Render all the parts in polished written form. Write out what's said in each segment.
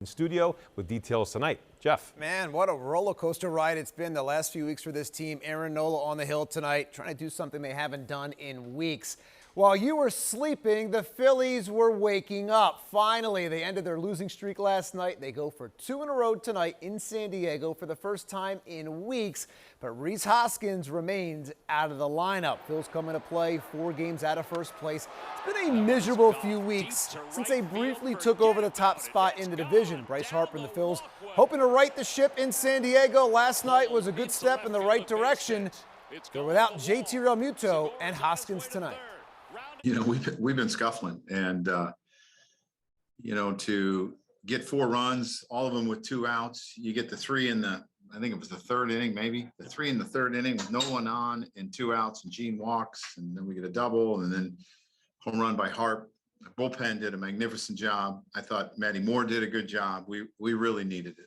In studio with details tonight. Jeff. Man, what a roller coaster ride it's been the last few weeks for this team. Aaron Nola on the hill tonight, trying to do something they haven't done in weeks. While you were sleeping, the Phillies were waking up. Finally, they ended their losing streak last night. They go for 2 in a row tonight in San Diego for the first time in weeks. But Rhys Hoskins remains out of the lineup. Phil's coming to play 4 games out of first place. It's been a miserable few weeks since they briefly took over the top spot in the division. Bryce Harper and the Phils hoping to right the ship in San Diego. Last night was a good step in the right direction. They're without JT Realmuto and Hoskins tonight. You know, we've been scuffling, and you know, to get 4 runs, all of them with 2 outs, you get the 3 in the, I think it was the 3rd inning, maybe the 3 in the 3rd inning with no one on and 2 outs, and Gene walks, and then we get a double, and then home run by Harp. The bullpen did a magnificent job. I thought Matty Moore did a good job. We really needed it.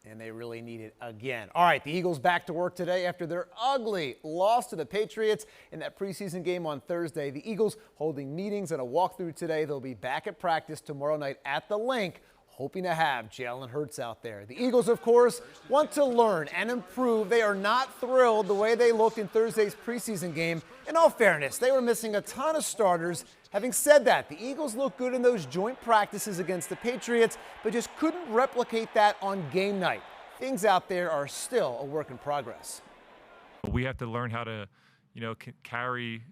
And they really need it again. All right, the Eagles back to work today after their ugly loss to the Patriots in that preseason game on Thursday. The Eagles holding meetings and a walkthrough today. They'll be back at practice tomorrow night at the Link, hoping to have Jalen Hurts out there. The Eagles, of course, want to learn and improve. They are not thrilled the way they looked in Thursday's preseason game. In all fairness, they were missing a ton of starters. Having said that, the Eagles looked good in those joint practices against the Patriots, but just couldn't replicate that on game night. Things out there are still a work in progress. We have to learn how to, carry,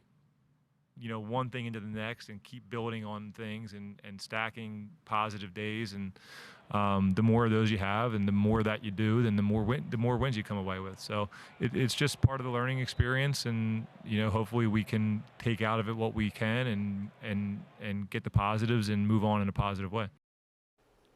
one thing into the next and keep building on things and stacking positive days. And the more of those you have and the more that you do, then the more wins you come away with. So it's just part of the learning experience, and hopefully we can take out of it what we can and get the positives and move on in a positive way.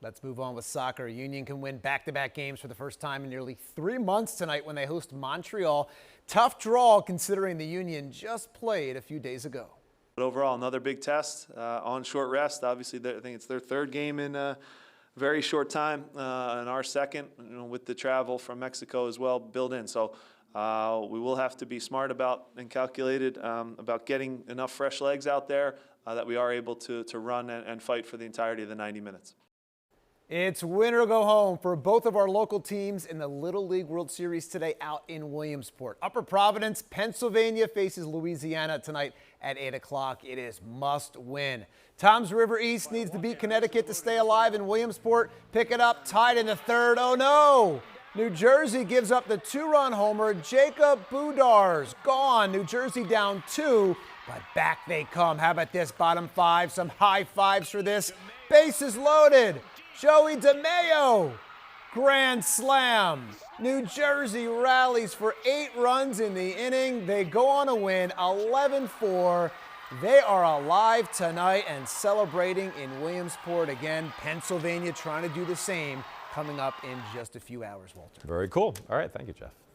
Let's move on with soccer. Union can win back-to-back games for the first time in nearly 3 months tonight when they host Montreal. Tough draw considering the Union just played a few days ago. But overall, another big test on short rest. Obviously, I think it's their 3rd game in a very short time, and our 2nd, with the travel from Mexico as well built in. So we will have to be smart about and calculated about getting enough fresh legs out there that we are able to run and fight for the entirety of the 90 minutes. It's win or go home for both of our local teams in the Little League World Series today out in Williamsport. Upper Providence, Pennsylvania faces Louisiana tonight at 8 o'clock. It is must win. Toms River East needs to beat Connecticut to stay alive in Williamsport. Pick it up, tied in the 3rd. Oh no! New Jersey gives up the 2-run homer. Jacob Budar's gone. New Jersey down 2, but back they come. How about this bottom 5? Some high fives for this. Bases loaded. Joey DeMayo, grand slam. New Jersey rallies for 8 runs in the inning. They go on a win, 11-4. They are alive tonight and celebrating in Williamsport again. Pennsylvania trying to do the same coming up in just a few hours, Walter. Very cool. All right. Thank you, Jeff.